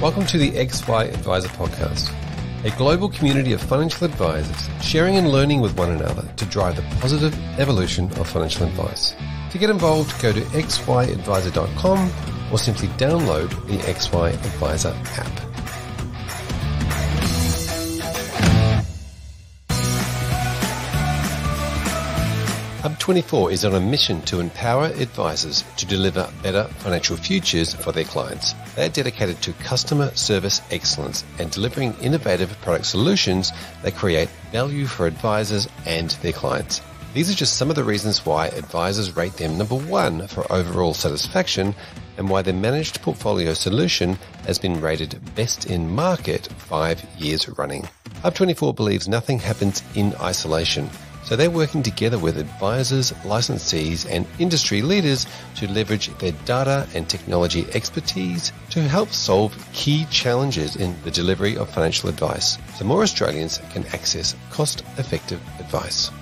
Welcome to the XY Advisor Podcast, a global community of financial advisors sharing and learning with one another to drive the positive evolution of financial advice. To get involved, go to xyadvisor.com or simply download the XY Advisor app. Hub24 is on a mission to empower advisors to deliver better financial futures for their clients. They are dedicated to customer service excellence and delivering innovative product solutions that create value for advisors and their clients. These are just some of the reasons why advisors rate them number one for overall satisfaction and why their managed portfolio solution has been rated best in market 5 years running. Hub24 believes nothing happens in isolation. So they're working together with advisors, licensees, and industry leaders to leverage their data and technology expertise to help solve key challenges in the delivery of financial advice, so more Australians can access cost-effective advice.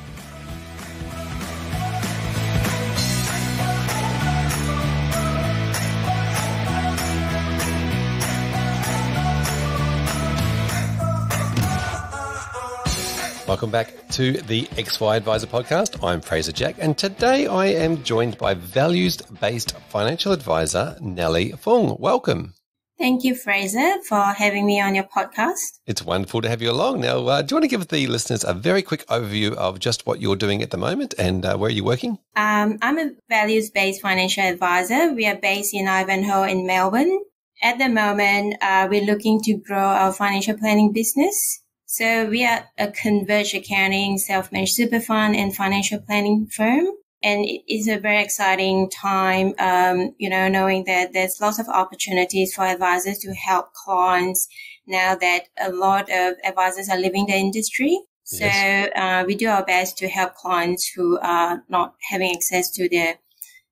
Welcome back to the XY Advisor Podcast. I'm Fraser Jack, and today I am joined by values-based financial advisor Nellie Fung. Welcome. Thank you, Fraser, for having me on your podcast. It's wonderful to have you along. Now, do you want to give the listeners a very quick overview of just what you're doing at the moment and where are you working? I'm a values-based financial advisor. We are based in Ivanhoe in Melbourne. At the moment, we're looking to grow our financial planning business. So we are a converged accounting, self-managed super fund and financial planning firm. And it is a very exciting time, knowing that there's lots of opportunities for advisors to help clients now that a lot of advisors are leaving the industry. Yes. So we do our best to help clients who are not having access to their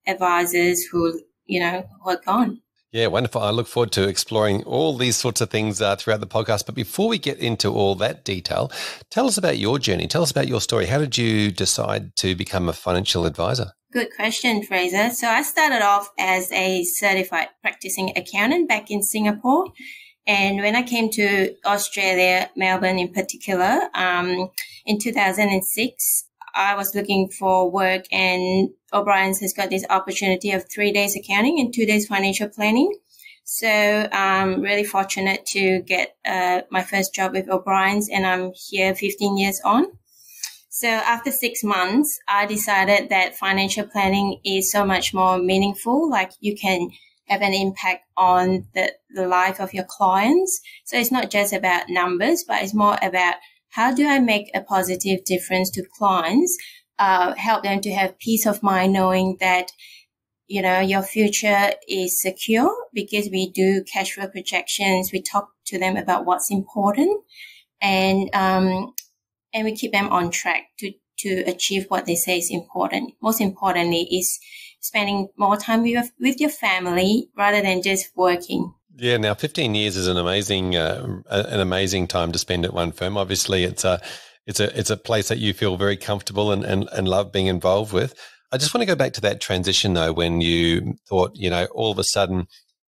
advisors who are gone. Yeah, wonderful. I look forward to exploring all these sorts of things throughout the podcast. But before we get into all that detail, tell us about your journey. Tell us about your story. How did you decide to become a financial advisor? Good question, Fraser. So I started off as a certified practicing accountant back in Singapore. And when I came to Australia, Melbourne in particular, in 2006, I was looking for work and O'Brien's has got this opportunity of 3 days accounting and 2 days financial planning. So I'm really fortunate to get my first job with O'Brien's and I'm here 15 years on. So after 6 months, I decided that financial planning is so much more meaningful. Like you can have an impact on the life of your clients. So it's not just about numbers, but it's more about how do I make a positive difference to clients, help them to have peace of mind knowing that, your future is secure because we do cash flow projections. We talk to them about what's important and we keep them on track to achieve what they say is important. Most importantly is spending more time with your family rather than just working. Yeah, now 15 years is an amazing time to spend at one firm. Obviously, it's a place that you feel very comfortable and love being involved with. I just want to go back to that transition though, when you thought, all of a sudden,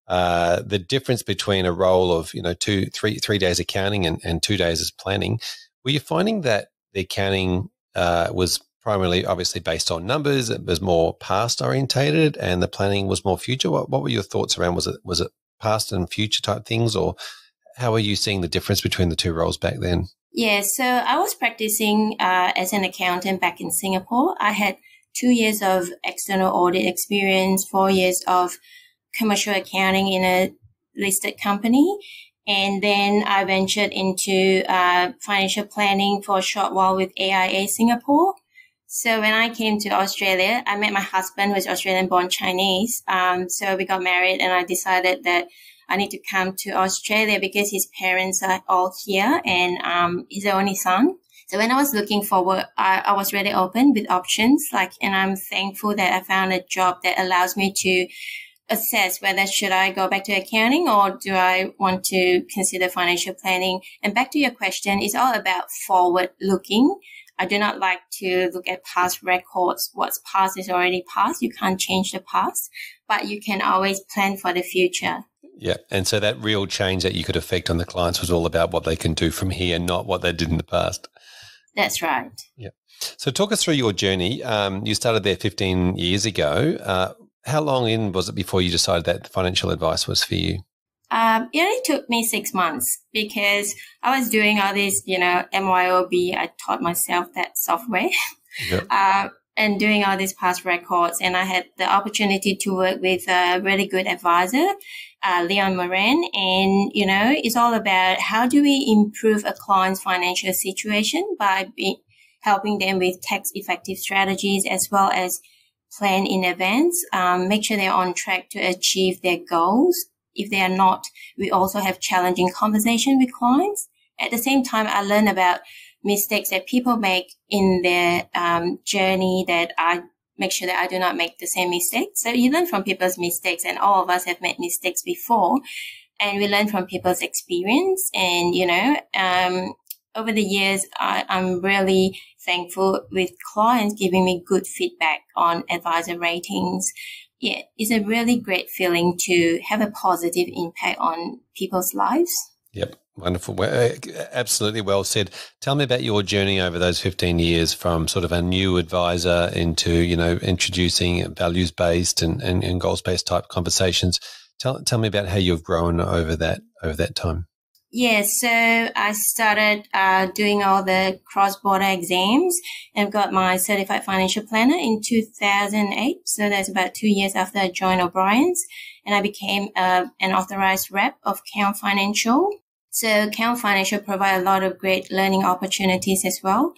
the difference between a role of, 3 days accounting and 2 days as planning. Were you finding that the accounting was primarily obviously based on numbers, it was more past orientated, and the planning was more future? What were your thoughts around? Was it past and future type things, or how are you seeing the difference between the two roles back then? Yeah, so I was practicing as an accountant back in Singapore. I had 2 years of external audit experience, 4 years of commercial accounting in a listed company. And then I ventured into financial planning for a short while with AIA Singapore. So when I came to Australia, I met my husband who is Australian-born Chinese. So we got married and I decided that I need to come to Australia because his parents are all here and he's the only son. So when I was looking for work, I was really open with options. And I'm thankful that I found a job that allows me to assess whether should I go back to accounting or do I want to consider financial planning. And back to your question, it's all about forward looking. I do not like to look at past records. What's past is already past. You can't change the past, but you can always plan for the future. Yeah. And so that real change that you could affect on the clients was all about what they can do from here, not what they did in the past. That's right. Yeah. So talk us through your journey. You started there 15 years ago. How long in was it before you decided that financial advice was for you? It only took me 6 months because I was doing all this, MYOB. I taught myself that software. Yep. And doing all these past records. And I had the opportunity to work with a really good advisor, Leon Moran. And, it's all about how do we improve a client's financial situation by helping them with tax-effective strategies as well as plan in advance, make sure they're on track to achieve their goals. If they are not, we also have challenging conversation with clients. At the same time, I learn about mistakes that people make in their journey that I make sure that I do not make the same mistakes. So you learn from people's mistakes, and all of us have made mistakes before, and we learn from people's experience. And, over the years, I'm really thankful with clients giving me good feedback on advisor ratings. Yeah, it's a really great feeling to have a positive impact on people's lives. Yep. Wonderful. Absolutely well said. Tell me about your journey over those 15 years from sort of a new advisor into, introducing values-based and goals-based type conversations. Tell me about how you've grown over that time. Yeah, so I started doing all the cross-border exams and got my certified financial planner in 2008. So that's about 2 years after I joined O'Brien's, and I became an authorized rep of Count Financial. So Count Financial provide a lot of great learning opportunities as well.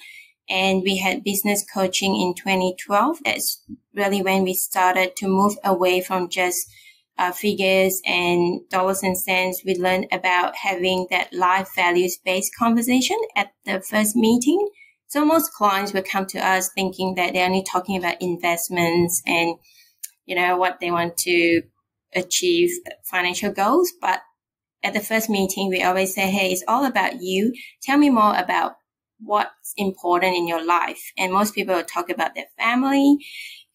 And we had business coaching in 2012. That's really when we started to move away from just figures and dollars and cents. We learned about having that life values-based conversation at the first meeting. So most clients will come to us thinking that they're only talking about investments and, what they want to achieve, financial goals. But at the first meeting, we always say, hey, it's all about you. Tell me more about what's important in your life. And most people will talk about their family,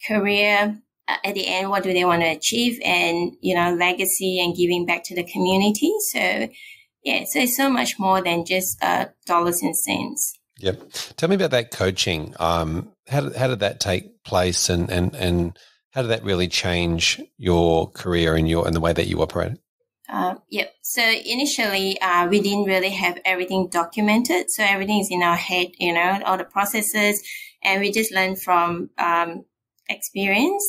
career, at the end, what do they want to achieve, and, legacy and giving back to the community. So, yeah, so it's so much more than just dollars and cents. Yep. Tell me about that coaching. How did that take place, and how did that really change your career and the way that you operate? Yep. So initially, we didn't really have everything documented. So everything is in our head, all the processes, and we just learn from experience.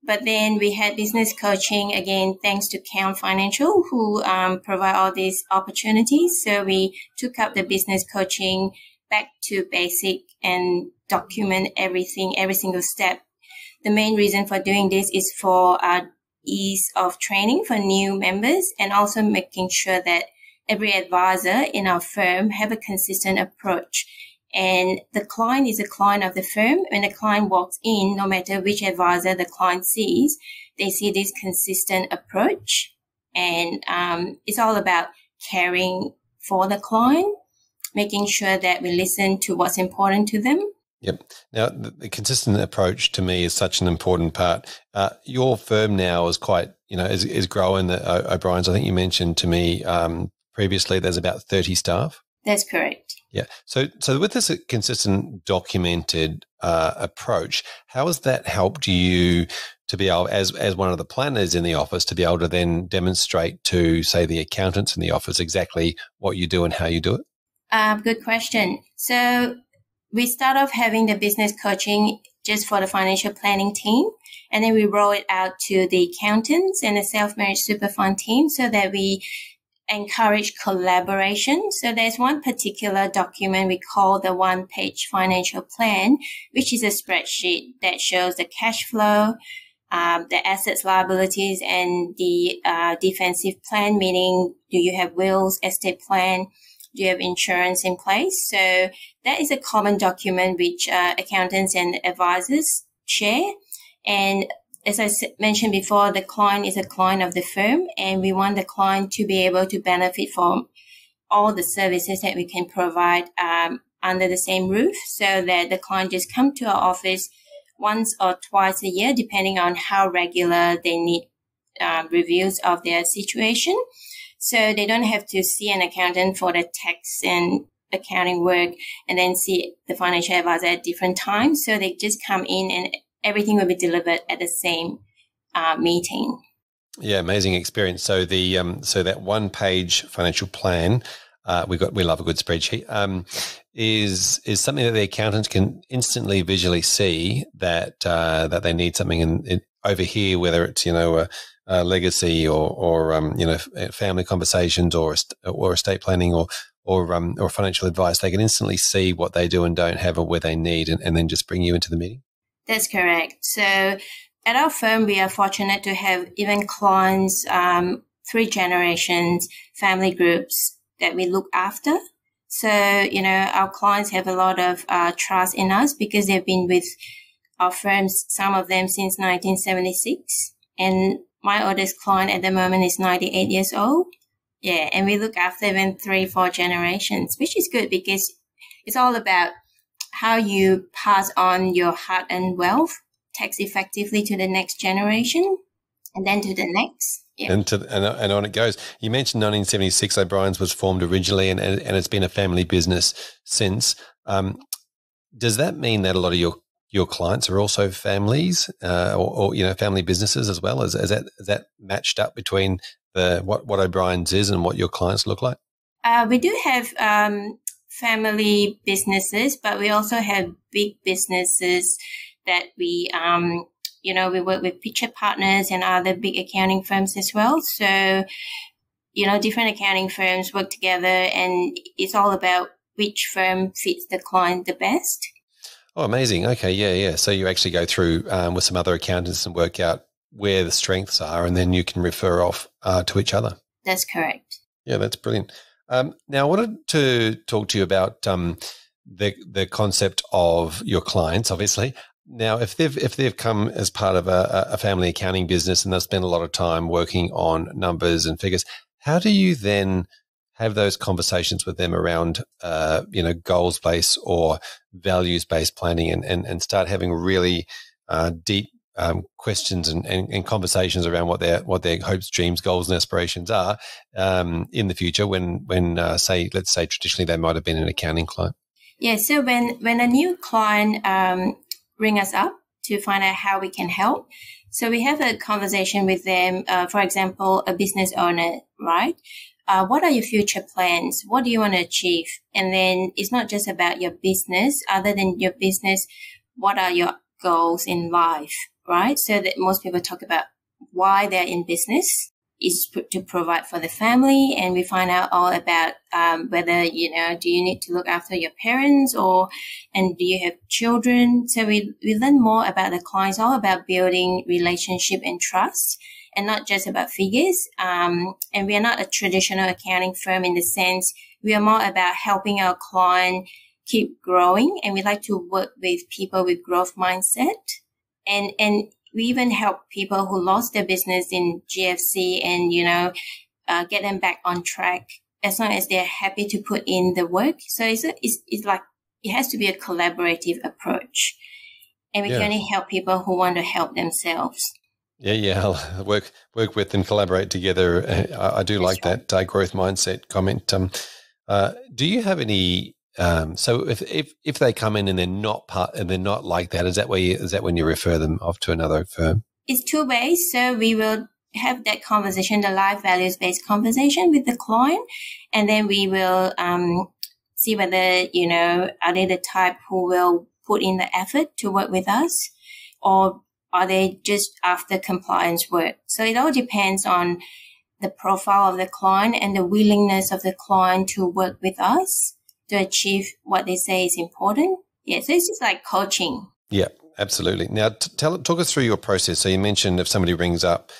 But then we had business coaching, again, thanks to Count Financial, who provide all these opportunities. So we took up the business coaching back to basic and document everything, every single step. The main reason for doing this is for ease of training for new members, and also making sure that every advisor in our firm have a consistent approach. And the client is a client of the firm. When the client walks in, no matter which advisor the client sees, they see this consistent approach. And it's all about caring for the client, making sure that we listen to what's important to them. Yep. Now, the consistent approach to me is such an important part. Your firm now is quite, is growing. O'Brien's, I think you mentioned to me previously, there's about 30 staff. That's correct. Yeah. So with this consistent documented approach, how has that helped you to be able, as one of the planners in the office, to be able to then demonstrate to, say, the accountants in the office exactly what you do and how you do it? Good question. So we start off having the business coaching just for the financial planning team, and then we roll it out to the accountants and the self-managed super fund team so that we encourage collaboration. So there's one particular document we call the one-page financial plan, which is a spreadsheet that shows the cash flow, the assets, liabilities, and the defensive plan, meaning do you have wills, estate plan, do you have insurance in place? So that is a common document which accountants and advisors share. And as I mentioned before, the client is a client of the firm, and we want the client to be able to benefit from all the services that we can provide under the same roof, so that the client just come to our office once or twice a year, depending on how regular they need reviews of their situation. So they don't have to see an accountant for the tax and accounting work and then see the financial advisor at different times. So they just come in and everything will be delivered at the same meeting. Yeah, amazing experience. So so that 1-page financial plan, we love a good spreadsheet. Is something that the accountants can instantly visually see that they need something over here, whether it's a legacy or family conversations or estate planning or financial advice. They can instantly see what they do and don't have or where they need, and then just bring you into the meeting. That's correct. So at our firm, we are fortunate to have even clients, 3 generations, family groups that we look after. So, our clients have a lot of trust in us because they've been with our firms, some of them since 1976. And my oldest client at the moment is 98 years old. Yeah, and we look after even 3-4 generations, which is good because it's all about how you pass on your hard-earned wealth tax effectively to the next generation and then to the next. Yeah. And on it goes. You mentioned 1976, O'Brien's was formed originally and it's been a family business since. Does that mean that a lot of your clients are also families or family businesses as well? Is that matched up between what O'Brien's is and what your clients look like? We do have family businesses, but we also have big businesses that we work with Pitcher Partners and other big accounting firms as well. So, different accounting firms work together and it's all about which firm fits the client the best. Oh, amazing. Okay. Yeah. So you actually go through with some other accountants and work out where the strengths are and then you can refer off to each other. That's correct. Yeah, that's brilliant. Now, I wanted to talk to you about the concept of your clients, obviously. Now, if they've come as part of a family accounting business and they've spent a lot of time working on numbers and figures, how do you then have those conversations with them around, goals-based or values-based planning and start having really deep questions and conversations around what their hopes, dreams, goals, and aspirations are in the future when let's say traditionally they might have been an accounting client? Yeah, so when a new client ring us up to find out how we can help, so we have a conversation with them. For example, a business owner, right? What are your future plans? What do you want to achieve? And then it's not just about your business. Other than your business, what are your goals in life, right? So that most people talk about why they're in business is to provide for the family. And we find out all about whether, do you need to look after your parents and do you have children? So we learn more about the clients, all about building relationship and trust and not just about figures. And we are not a traditional accounting firm in the sense we are more about helping our client keep growing. And we like to work with people with growth mindset. And we even help people who lost their business in GFC and, get them back on track as long as they're happy to put in the work. So it's like it has to be a collaborative approach. And we can only help people who want to help themselves. Yeah. I'll work with and collaborate together. I do like that growth mindset comment. Do you have any? So if they come in and they're not like that, is that when you refer them off to another firm? It's 2 ways. So we will have that conversation, the life values-based conversation with the client, and then we will see whether are they the type who will put in the effort to work with us, or are they just after compliance work? So it all depends on the profile of the client and the willingness of the client to work with us to achieve what they say is important. Yeah, so it's just like coaching. Yeah, absolutely. Now, talk us through your process. So you mentioned if somebody rings up,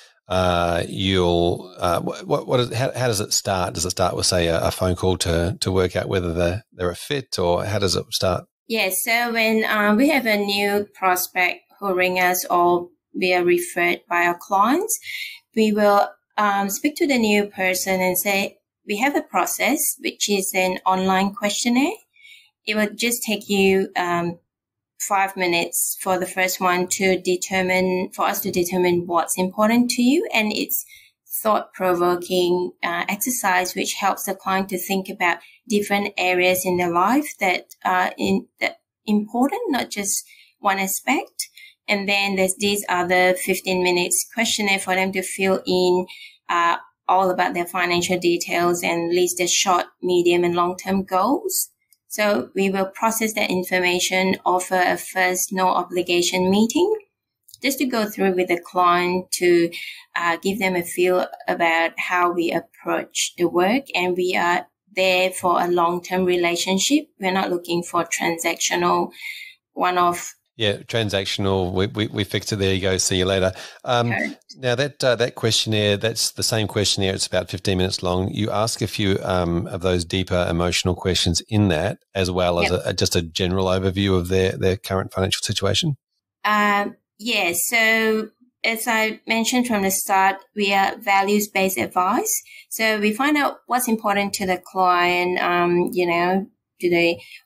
you'll how does it start? Does it start with, say, a phone call to work out whether they're a fit, or how does it start? Yeah, so when we have a new prospect who ring us or we are referred by our clients, we will speak to the new person and say, we have a process, which is an online questionnaire. It will just take you 5 minutes for the first one for us to determine what's important to you. And it's thought-provoking exercise, which helps the client to think about different areas in their life that are important, not just one aspect. And then there's these other 15 minutes questionnaire for them to fill in all about their financial details and list their short, medium, and long-term goals. So we will process that information, offer a first no obligation meeting just to go through with the client to give them a feel about how we approach the work. And we are there for a long-term relationship. We're not looking for transactional one-off. Yeah, transactional. We fixed it. There you go. See you later. Now that questionnaire, that's the same questionnaire. It's about 15 minutes long. You ask a few of those deeper emotional questions in that, as well as just a general overview of their current financial situation. Yeah. So as I mentioned from the start, we are values-based advice. So we find out what's important to the client.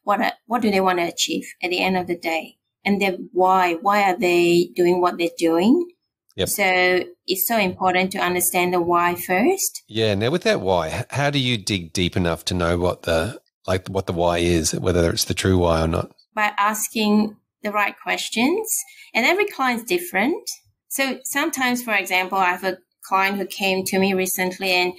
What do they want to achieve at the end of the day? And then why are they doing what they're doing? Yep. So it's so important to understand the why first. Yeah. Now with that why, how do you dig deep enough to know what the why is, whether it's the true why or not? By asking the right questions. And every client's different. So sometimes, for example, I have a client who came to me recently and,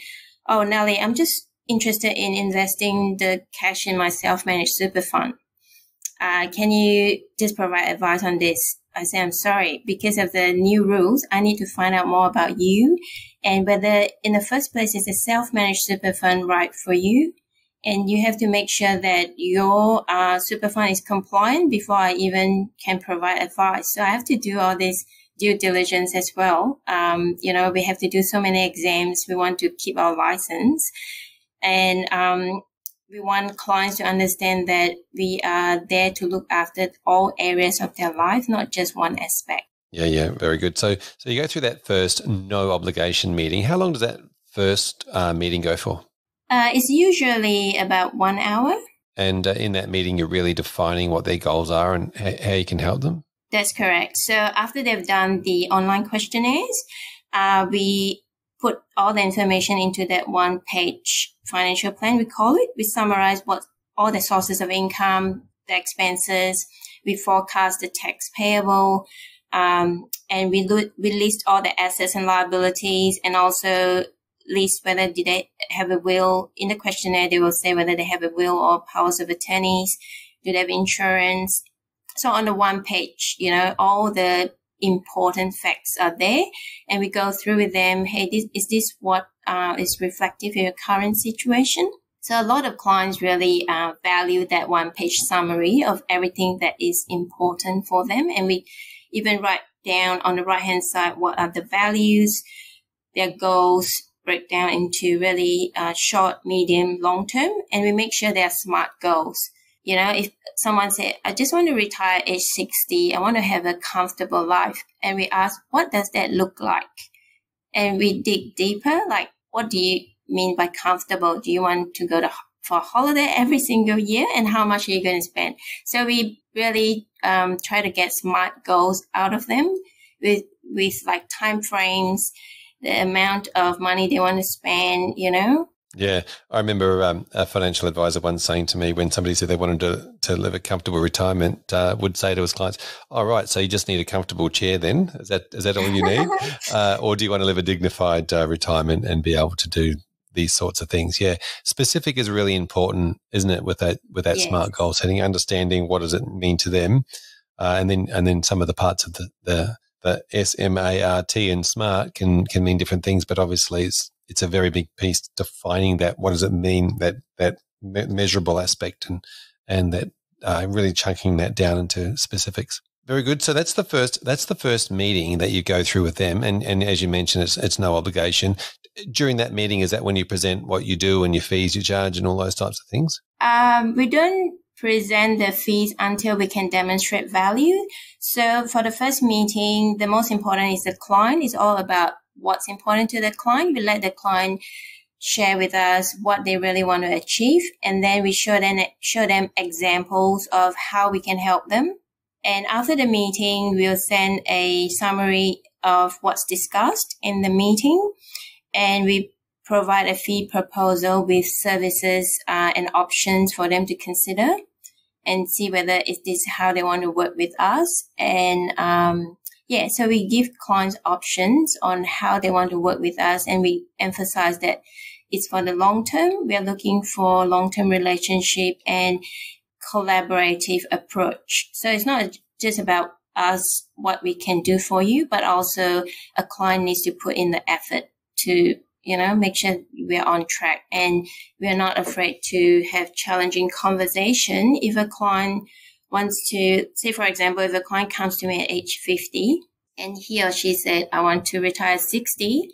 oh, Nelly, I'm just interested in investing the cash in my self-managed super fund. Can you just provide advice on this? I say, I'm sorry, because of the new rules, I need to find out more about you and whether in the first place is a self-managed super fund right for you. And you have to make sure that your super fund is compliant before I even can provide advice. So I have to do all this due diligence as well. We have to do so many exams. We want to keep our license. And we want clients to understand that we are there to look after all areas of their life, not just one aspect. Yeah, very good. So you go through that first no obligation meeting. How long does that first meeting go for? It's usually about 1 hour. And in that meeting, you're really defining what their goals are and how you can help them? That's correct. So after they've done the online questionnaires, we put all the information into that one-page financial plan, we call it. We summarize what all the sources of income, the expenses, we forecast the tax payable, and we list all the assets and liabilities, and also list whether did they have a will. In the questionnaire, they will say whether they have a will or powers of attorneys, do they have insurance. So on the one page, all the important facts are there, and we go through with them, hey, is this what is reflective in your current situation? So a lot of clients really value that one-page summary of everything that is important for them, and we even write down on the right-hand side what are the values, their goals, break down into really short, medium, long-term, and we make sure they are SMART goals. If someone said, I just want to retire age 60, I want to have a comfortable life, and we ask, what does that look like? And we dig deeper, like, what do you mean by comfortable? Do you want to go for a holiday every single year, and how much are you going to spend? So we really try to get SMART goals out of them with like time frames, the amount of money they want to spend, Yeah, I remember a financial advisor once saying to me when somebody said they wanted to live a comfortable retirement, would say to his clients, all right, so you just need a comfortable chair then? Is that all you need? Or do you want to live a dignified retirement and be able to do these sorts of things? Yeah, specific is really important, isn't it, with that yes. SMART goal setting, understanding what does it mean to them, and then some of the parts of the SMART and SMART can mean different things, but obviously it's a very big piece defining that. What does it mean, that measurable aspect, and that really chunking that down into specifics. Very good. So that's the first meeting that you go through with them, and as you mentioned, it's no obligation. During that meeting, is that when you present what you do and your fees you charge and all those types of things? We don't present the fees until we can demonstrate value. So for the first meeting, the most important is the client. It's all about what's important to the client. We let the client share with us what they really want to achieve, and then we show them examples of how we can help them. And after the meeting, we'll send a summary of what's discussed in the meeting, and we provide a fee proposal with services and options for them to consider and see whether is this how they want to work with us. And so we give clients options on how they want to work with us, and we emphasize that it's for the long term. We are looking for long-term relationship and collaborative approach. So it's not just about us, what we can do for you, but also a client needs to put in the effort to, make sure we're on track, and we're not afraid to have challenging conversation. If a client wants to, say, for example, if a client comes to me at age 50 and he or she said, I want to retire at 60,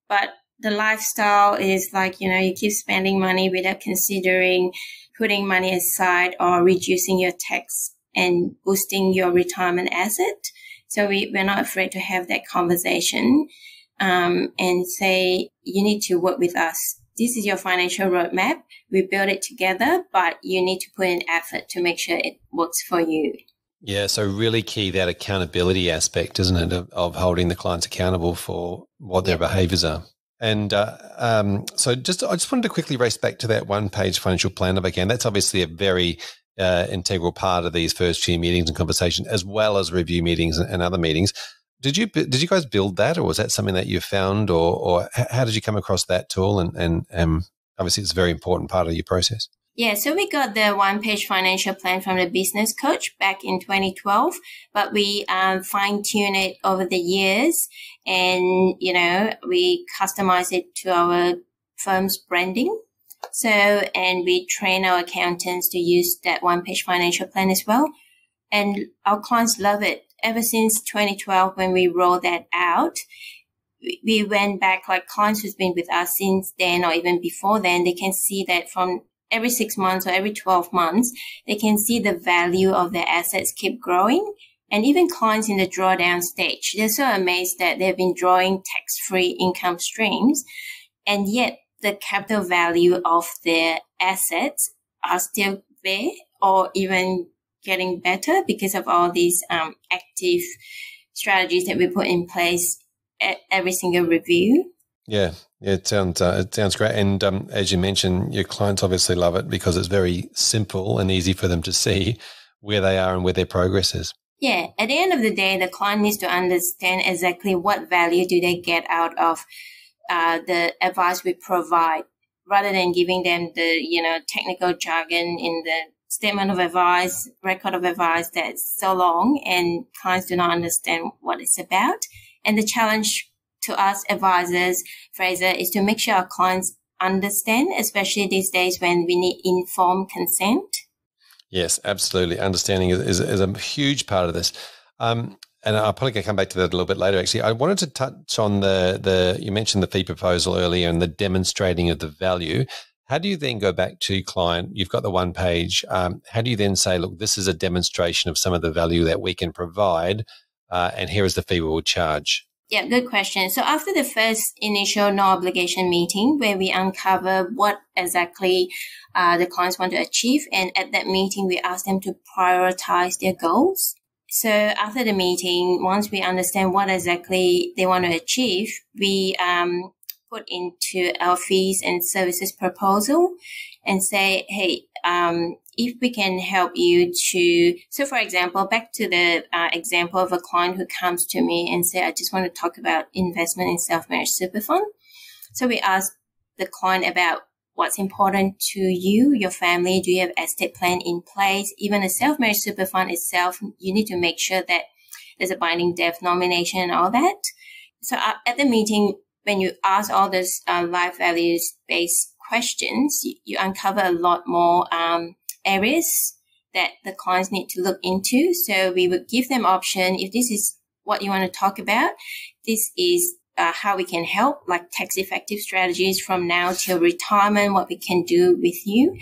but the lifestyle is like, you keep spending money without considering putting money aside or reducing your tax and boosting your retirement asset. So we're not afraid to have that conversation and say, you need to work with us. This is your financial roadmap. We build it together, but you need to put in effort to make sure it works for you. Yeah, so really key, that accountability aspect, isn't it, of holding the clients accountable for what their behaviours are. And so I just wanted to quickly race back to that one-page financial plan if I can. That's obviously a very integral part of these first few meetings and conversation, as well as review meetings and other meetings. Did you guys build that, or was that something that you found, or how did you come across that tool? And obviously, it's a very important part of your process. Yeah, so we got the one-page financial plan from the business coach back in 2012, but we fine-tuned it over the years, and, we customize it to our firm's branding. So, and we train our accountants to use that one-page financial plan as well. And our clients love it. Ever since 2012, when we rolled that out, we went back, like clients who's been with us since then or even before then, they can see that from every 6 months or every 12 months, they can see the value of their assets keep growing. And even clients in the drawdown stage, they're so amazed that they've been drawing tax-free income streams, and yet the capital value of their assets are still there or even getting better because of all these active strategies that we put in place at every single review. Yeah, it sounds great. And as you mentioned, your clients obviously love it because it's very simple and easy for them to see where they are and where their progress is. Yeah, at the end of the day, the client needs to understand exactly what value do they get out of the advice we provide, rather than giving them the technical jargon in the statement of advice, record of advice that's so long, and clients do not understand what it's about. And the challenge to us advisors, Fraser, is to make sure our clients understand, especially these days when we need informed consent. Yes, absolutely. Understanding is a huge part of this. And I'll probably come back to that a little bit later, actually. I wanted to touch on you mentioned the fee proposal earlier and the demonstrating of the value. How do you then go back to client? You've got the one page. How do you then say, look, this is a demonstration of some of the value that we can provide, and here is the fee we will charge? Yeah, good question. So after the first initial no obligation meeting where we uncover what exactly the clients want to achieve, and at that meeting we ask them to prioritize their goals. So after the meeting, once we understand what exactly they want to achieve, we put into our fees and services proposal and say, hey, if we can help you to, so for example, back to the example of a client who comes to me and say, I just want to talk about investment in self-managed super fund. So we ask the client about what's important to you, your family. Do you have estate plan in place? Even a self-managed super fund itself, you need to make sure that there's a binding death nomination and all that. So at the meeting, when you ask all those life values-based questions, you uncover a lot more areas that the clients need to look into. So we would give them option. If this is what you want to talk about, this is how we can help, like tax-effective strategies from now till retirement, what we can do with you.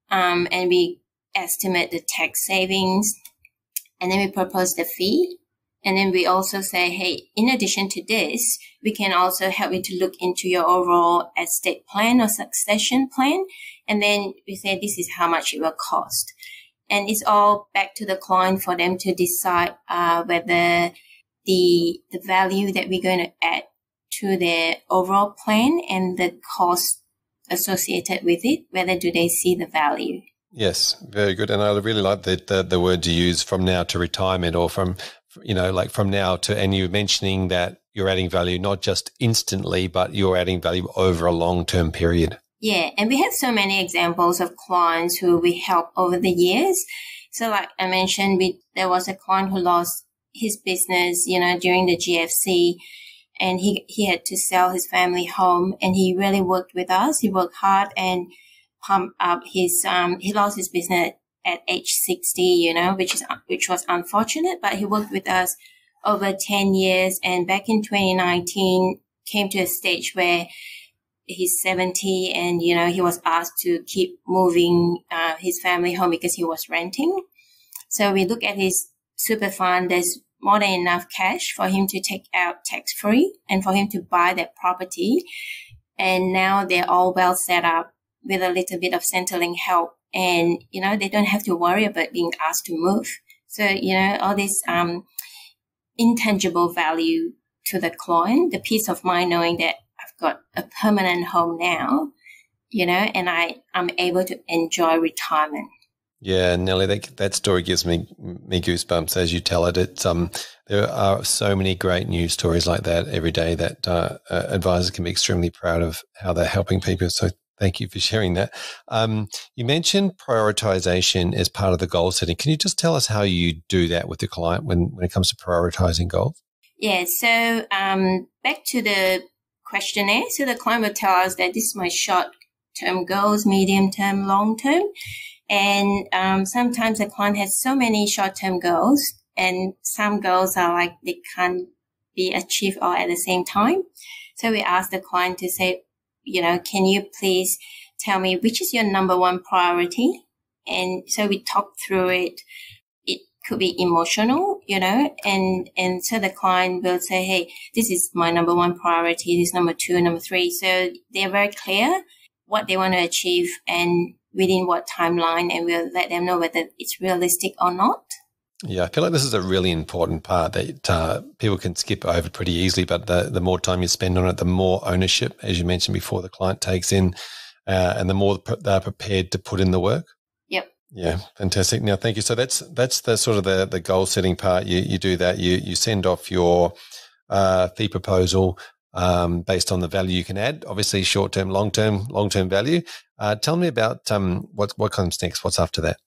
And we estimate the tax savings. And then we propose the fee. And then we also say, hey, in addition to this, we can also help you to look into your overall estate plan or succession plan. And then we say, this is how much it will cost. And it's all back to the client for them to decide whether the value that we're going to add to their overall plan and the cost associated with it, whether do they see the value. Yes, very good. And I really like the word you use, from now to retirement, or from now to, and you're mentioning that you're adding value not just instantly, but you're adding value over a long-term period. Yeah, and we have so many examples of clients who we help over the years. So like I mentioned, there was a client who lost his business, during the GFC, and he had to sell his family home, and he really worked with us. He worked hard and pumped up his, he lost his business at age 60, which was unfortunate, but he worked with us over 10 years. And back in 2019, came to a stage where he's 70 and, he was asked to keep moving his family home because he was renting. So we look at his super fund. There's more than enough cash for him to take out tax-free and for him to buy that property. And now they're all well set up with a little bit of Centrelink help. And, they don't have to worry about being asked to move. So, all this intangible value to the client, the peace of mind knowing that I've got a permanent home now, and I'm able to enjoy retirement. Yeah, Nellie, that story gives me goosebumps as you tell it. It's there are so many great news stories like that every day that advisors can be extremely proud of how they're helping people. So thank you for sharing that. You mentioned prioritization as part of the goal setting. Can you just tell us how you do that with the client when it comes to prioritizing goals? Yeah, so back to the questionnaire. So the client will tell us that this is my short-term goals, medium-term, long-term. And sometimes the client has so many short-term goals, and some goals are like they can't be achieved all at the same time. So we ask the client to say, can you please tell me which is your number one priority? And so we talk through it. It could be emotional, and so the client will say, hey, this is my number one priority, this is number two, number three. So they're very clear what they want to achieve and within what timeline, and we'll let them know whether it's realistic or not. Yeah, I feel like this is a really important part that people can skip over pretty easily, but the more time you spend on it, the more ownership, as you mentioned before, the client takes in, and the more they're prepared to put in the work. Yep. Yeah, fantastic. Now, thank you. So that's the sort of the goal setting part. You do that. You send off your fee proposal based on the value you can add. Obviously, short term, long term value. Tell me about what comes next. What's after that?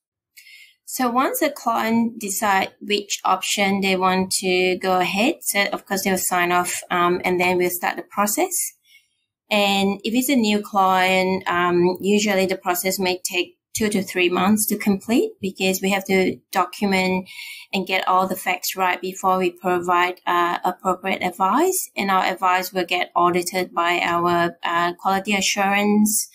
So once the client decide which option they want to go ahead, so of course they'll sign off, and then we'll start the process. And if it's a new client, usually the process may take 2 to 3 months to complete because we have to document and get all the facts right before we provide appropriate advice. And our advice will get audited by our quality assurance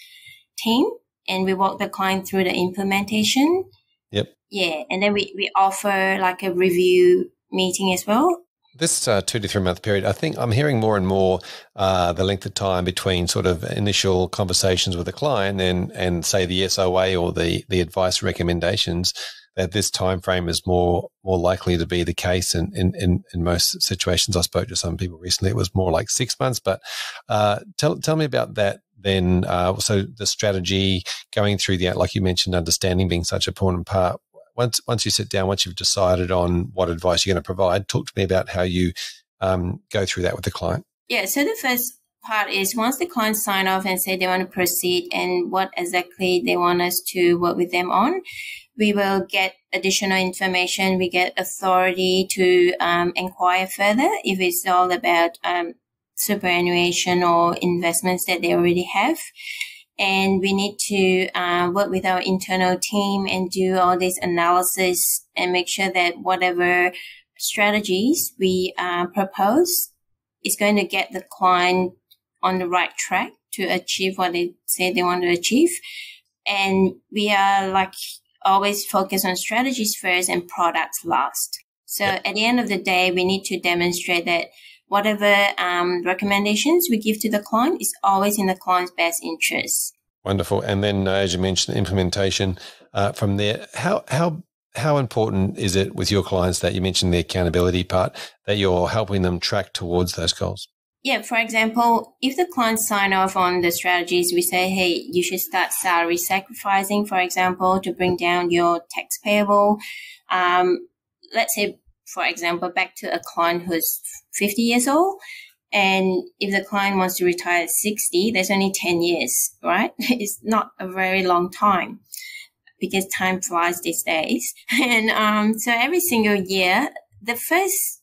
team, and we walk the client through the implementation. Yep. Yeah, and then we offer like a review meeting as well. This 2 to 3 month period, I think I'm hearing more and more the length of time between sort of initial conversations with the client and say the SOA or the advice recommendations, that this time frame is more likely to be the case in most situations. I spoke to some people recently; it was more like 6 months. But tell me about that. Then, so the strategy going through like you mentioned, understanding being such an important part. Once you sit down, once you've decided on what advice you're going to provide, talk to me about how you go through that with the client. Yeah, so the first part is once the client sign off and say they want to proceed and what exactly they want us to work with them on, we will get additional information. We get authority to inquire further if it's all about superannuation or investments that they already have. And we need to work with our internal team and do all this analysis and make sure that whatever strategies we propose is going to get the client on the right track to achieve what they say they want to achieve. And we are like always focus on strategies first and products last. So at the end of the day, we need to demonstrate that whatever recommendations we give to the client is always in the client's best interest. Wonderful. And then, as you mentioned, implementation from there. How important is it with your clients that you mentioned the accountability part, that you're helping them track towards those goals? Yeah, for example, if the clients sign off on the strategies, we say, hey, you should start salary sacrificing, for example, to bring down your tax payable. Let's say, for example, back to a client who's 50 years old. And if the client wants to retire at 60, there's only 10 years, right? It's not a very long time because time flies these days. And so every single year, the first,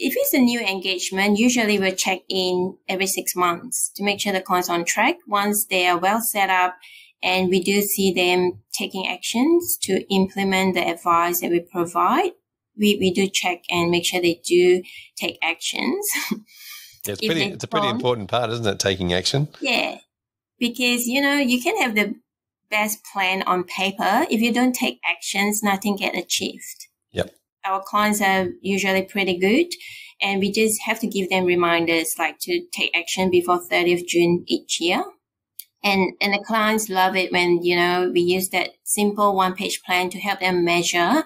if it's a new engagement, usually we'll check in every 6 months to make sure the client's on track. Once they are well set up and we do see them taking actions to implement the advice that we provide, we do check and make sure they do take actions. Yeah, it's a pretty important part, isn't it, taking action? Yeah, because, you can have the best plan on paper. If you don't take actions, nothing get achieved. Yep. Our clients are usually pretty good, and we just have to give them reminders like to take action before 30th June each year. And the clients love it when, we use that simple one-page plan to help them measure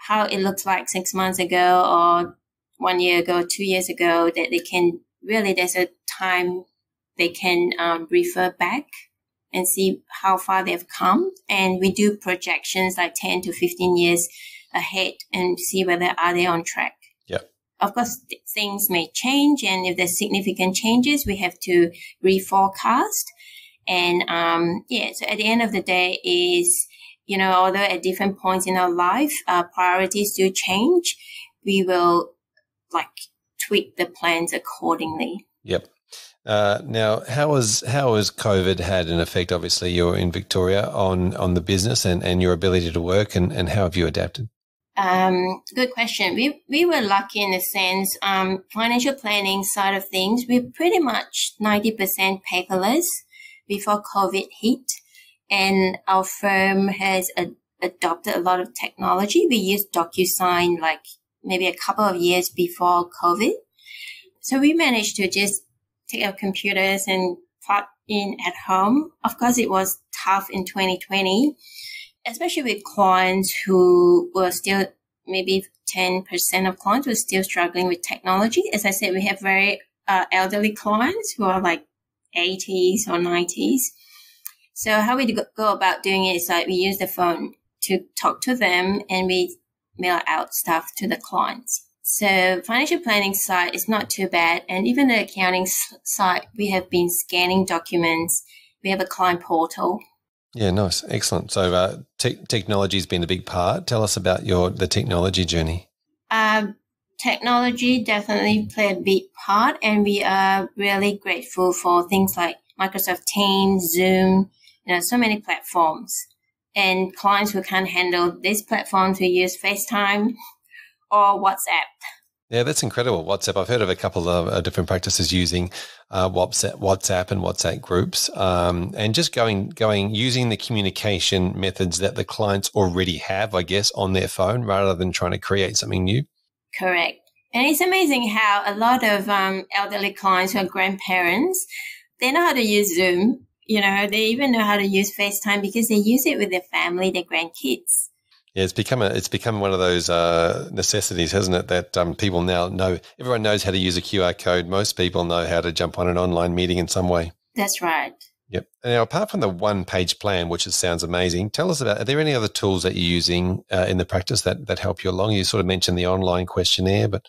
how it looks like 6 months ago or 1 year ago, 2 years ago, that they can really, there's a time they can refer back and see how far they've come. And we do projections like 10 to 15 years ahead and see whether are they on track. Yeah. Of course, things may change, and if there's significant changes, we have to reforecast. And so at the end of the day is, although at different points in our life, priorities do change, we will tweak the plans accordingly. Yep. Now, how has COVID had an effect? Obviously, you're in Victoria on the business and your ability to work, and how have you adapted? Good question. We were lucky in the sense, financial planning side of things, we're pretty much 90% paperless before COVID hit. And our firm has adopted a lot of technology. We used DocuSign maybe a couple of years before COVID. So we managed to just take our computers and plug in at home. Of course, it was tough in 2020, especially with clients who were still, maybe 10% of clients were still struggling with technology. As I said, we have very elderly clients who are 80s or 90s. So how we go about doing it is we use the phone to talk to them, and we mail out stuff to the clients. So financial planning side is not too bad. And even the accounting side, we have been scanning documents. We have a client portal. Yeah, nice. Excellent. So technology has been a big part. Tell us about the technology journey. Technology definitely played a big part, and we are really grateful for things like Microsoft Teams, Zoom, so many platforms. And clients who can't handle these platforms, we use FaceTime or WhatsApp. Yeah, that's incredible. WhatsApp. I've heard of a couple of different practices using WhatsApp and WhatsApp groups, and just using the communication methods that the clients already have, I guess, on their phone rather than trying to create something new. Correct. And it's amazing how a lot of elderly clients who are grandparents, they know how to use Zoom. They even know how to use FaceTime because they use it with their family, their grandkids. Yeah, it's become one of those necessities, hasn't it? That people now know. Everyone knows how to use a QR code. Most people know how to jump on an online meeting in some way. That's right. Yep. And now, apart from the one-page plan, which sounds amazing, tell us about. Are there any other tools that you're using in the practice that help you along? You sort of mentioned the online questionnaire, but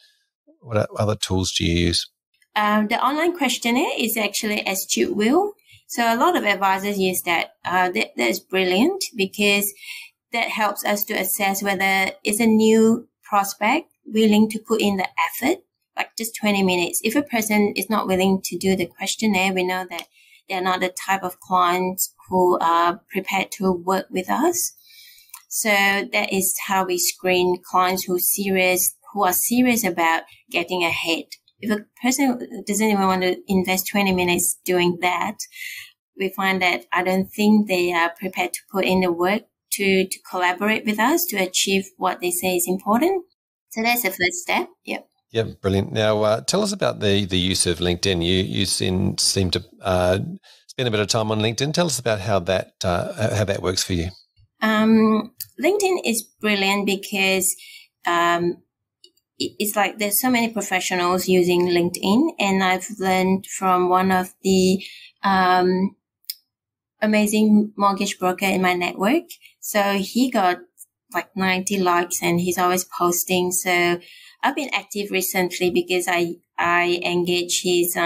what other tools do you use? The online questionnaire is actually Astute Wheel. So a lot of advisors use that. That is brilliant because that helps us to assess whether it's a new prospect willing to put in the effort, just 20 minutes. If a person is not willing to do the questionnaire, we know that they're not the type of clients who are prepared to work with us. So that is how we screen clients who are serious about getting ahead. If a person doesn't even want to invest 20 minutes doing that, we find that I don't think they are prepared to put in the work to collaborate with us to achieve what they say is important. So that's the first step. Yep. Yep, brilliant. Now, tell us about the use of LinkedIn. You seem to spend a bit of time on LinkedIn. Tell us about how that works for you. LinkedIn is brilliant because it's like there's so many professionals using LinkedIn, and I've learned from one of the amazing mortgage broker in my network. So he got like 90 likes and he's always posting. So I've been active recently because I engage his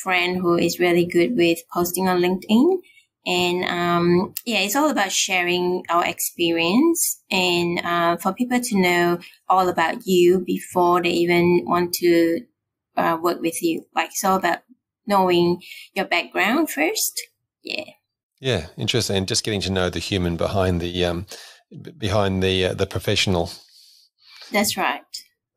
friend who is really good with posting on LinkedIn. And it's all about sharing our experience and for people to know all about you before they even want to work with you. Like, it's all about knowing your background first. Yeah. Yeah, interesting. And just getting to know the human behind the professional. That's right.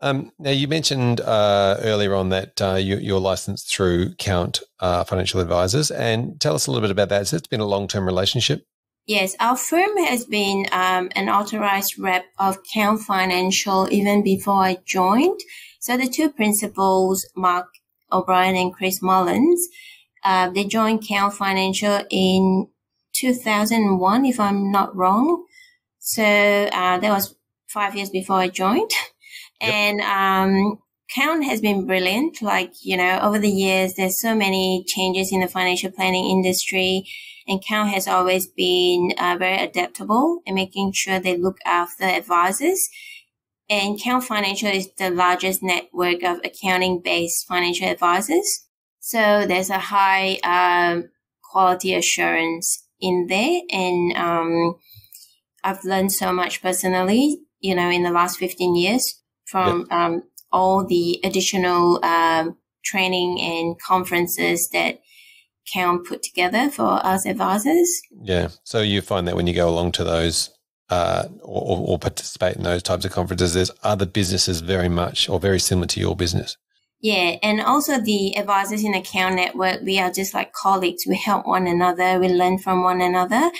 Now, you mentioned earlier on that you're licensed through Count Financial Advisors, and tell us a little bit about that. So it's been a long-term relationship? Yes, our firm has been an authorized rep of Count Financial even before I joined. So the two principals, Mark O'Brien and Chris Mullins, they joined Count Financial in 2001, if I'm not wrong. So that was 5 years before I joined. Yep. And Count has been brilliant. Like, over the years, there's so many changes in the financial planning industry, and Count has always been very adaptable in making sure they look after advisors. And Count Financial is the largest network of accounting-based financial advisors. So there's a high quality assurance in there. And I've learned so much personally, in the last 15 years from all the additional training and conferences that Count put together for us advisors. Yeah. So you find that when you go along to those or participate in those types of conferences, there's other businesses very much or very similar to your business. Yeah. And also the advisors in the Count network, we are just like colleagues. We help one another. We learn from one another.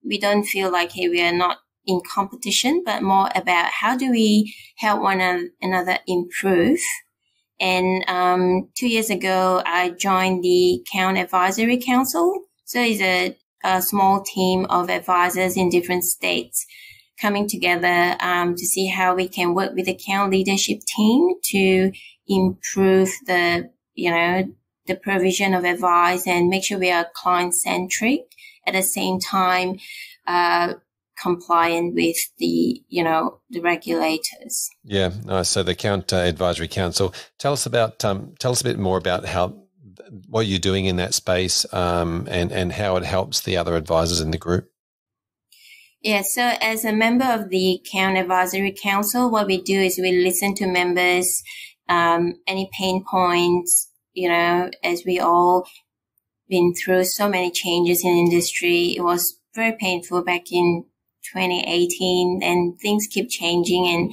We don't feel like, hey, we are not in competition, but more about how do we help one another improve. And 2 years ago, I joined the Count Advisory Council. So it's a small team of advisors in different states coming together to see how we can work with the Count leadership team to improve the provision of advice and make sure we are client-centric, at the same time compliant with the regulators. Yeah, nice. So the Count Advisory Council. Tell us a bit more about what you're doing in that space and how it helps the other advisors in the group. Yeah, so as a member of the Count Advisory Council, what we do is we listen to members, any pain points, as we all been through so many changes in industry. It was very painful back in 2018, and things keep changing and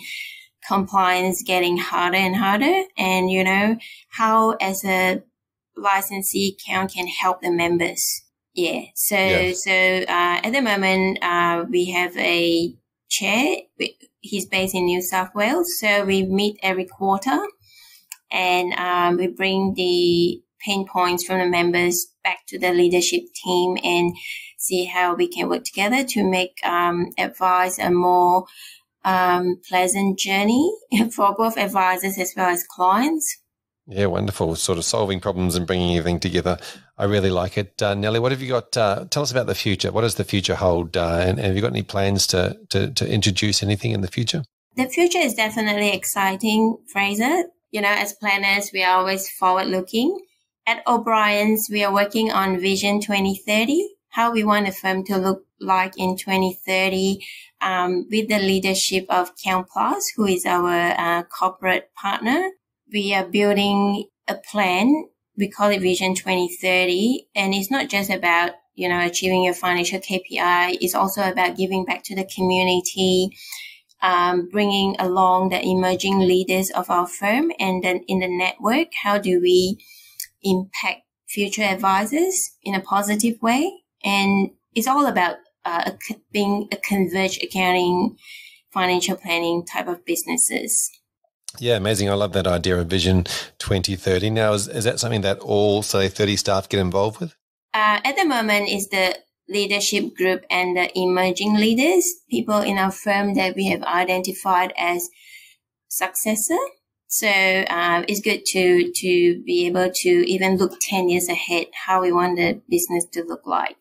compliance getting harder and harder. And, how as a licensee, Count can help the members. Yeah. So at the moment, we have a chair. He's based in New South Wales. So we meet every quarter and we bring the pain points from the members back to the leadership team and see how we can work together to make advice a more pleasant journey for both advisors as well as clients. Yeah, wonderful. Sort of solving problems and bringing everything together. I really like it. Nellie, what have you got? Tell us about the future. What does the future hold? And have you got any plans to introduce anything in the future? The future is definitely exciting, Fraser. As planners, we are always forward-looking. At O'Brien's, we are working on Vision 2030, how we want the firm to look like in 2030 with the leadership of Count Plus, who is our corporate partner. We are building a plan. We call it Vision 2030. And it's not just about, achieving your financial KPI. It's also about giving back to the community, bringing along the emerging leaders of our firm. And then in the network, how do we impact future advisors in a positive way? And it's all about being a converged accounting, financial planning type of businesses. Yeah, amazing. I love that idea of Vision 2030. Now, is that something that all, say, 30 staff get involved with? At the moment, it's the leadership group and the emerging leaders, people in our firm that we have identified as successor. So it's good to be able to even look 10 years ahead, how we want the business to look like.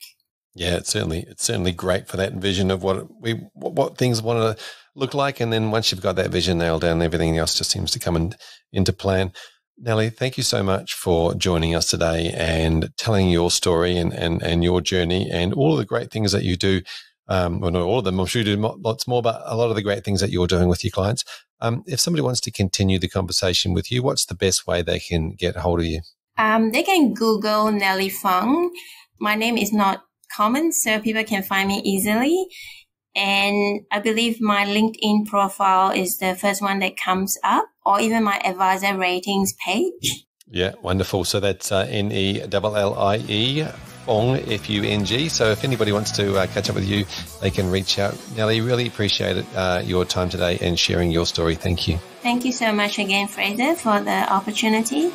Yeah, it's certainly great for that vision of what things want to look like, and then once you've got that vision nailed down, everything else just seems to come into plan. Nellie, thank you so much for joining us today and telling your story and your journey and all of the great things that you do. Well, not all of them, I'm sure you do lots more, but a lot of the great things that you're doing with your clients. If somebody wants to continue the conversation with you, what's the best way they can get hold of you? They can Google Nellie Fung. My name is not common, so people can find me easily. And I believe my LinkedIn profile is the first one that comes up, or even my advisor ratings page. Yeah, wonderful. So that's Nellie Fung, Fung. So if anybody wants to catch up with you, they can reach out. Nellie, really appreciate it, your time today and sharing your story. Thank you. Thank you so much again, Fraser, for the opportunity.